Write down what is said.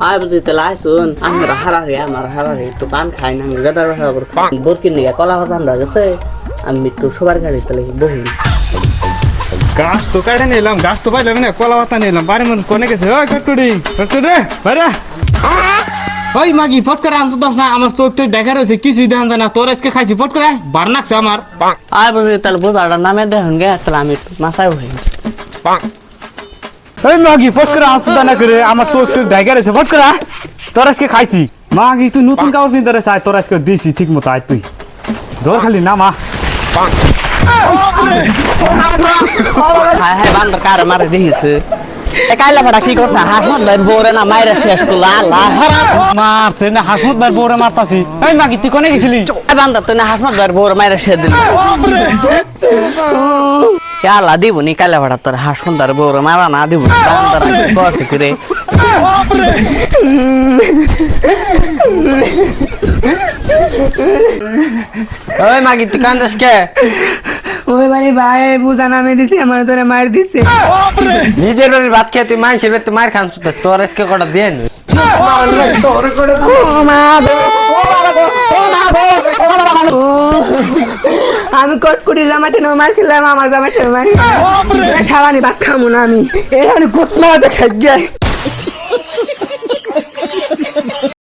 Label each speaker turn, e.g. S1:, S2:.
S1: আয় বুঝি তাহলে আইসুন আমার হারারে একটু পান খাই না গাদার বোরকির নিয়ে কলা কথা আমরা গেছে আমি একটু সবার গাড়ি তাহলে বহু
S2: গাছ তো কাটে নিলাম, গাছ তো পাইলাম না, কলা পাতা নিলাম, বাড়ি মন কোনে গেছে? ওই কটুরি বাইরে ওই মাগি ফট করে আনছো দশ না, আমার চোখটা দেখা রয়েছে কিছুই দেখা যায় না, তোর আজকে খাইছি ফট করে বার নাকছে আমার।
S1: আয় বুঝি তাহলে বুঝাটা নামে দেখুন গে তাহলে আমি একটু মাথায় হই
S2: ওই মাগি ফট করে আনছো না করে আমার চোখটা দেখা রয়েছে ফট করে তোর আজকে খাইছি। মাগি তুই নতুন কাপড় কিনতে রে তোর আজকে দিয়েছি ঠিক মতো আয় তুই ধর খালি নামা।
S1: হ্যাঁ হ্যাঁ বান্দর কারে মারে দিয়েছে কাইলা ফাটা কি করছে হাসমত ভাই বোরে না মাইরা শেষ করলো আল্লাহ
S2: মারছে না হাসমত ভাই বোরে মারতাছি। এই মাগি তুই কোনে গেছিলি?
S1: বান্দর তুই না হাসমত ভাই বোরে মাইরা শেষ দিলি আল্লাহ দিব নি কাইলা ফাটা তোর হাসমত ভাই বোরে মারা না দিব বান্দর করছে কি রে ওই মাগি তুই কান্দাস কে?
S3: ওই বাড়ি ভাই বুঝা নামে দিছে আমার তোরে মার দিছে।
S1: নিজের বাড়ির ভাত খেয়ে তুই মানুষের বাড়িতে মার খান তোর আজকে কটা দিয়ে নি
S3: আমি কটকুটি জামাটে নো মার খেলাম আমার জামাটে মারি খাওয়ানি ভাত খামো না আমি এটা কোথাও দেখা যায়।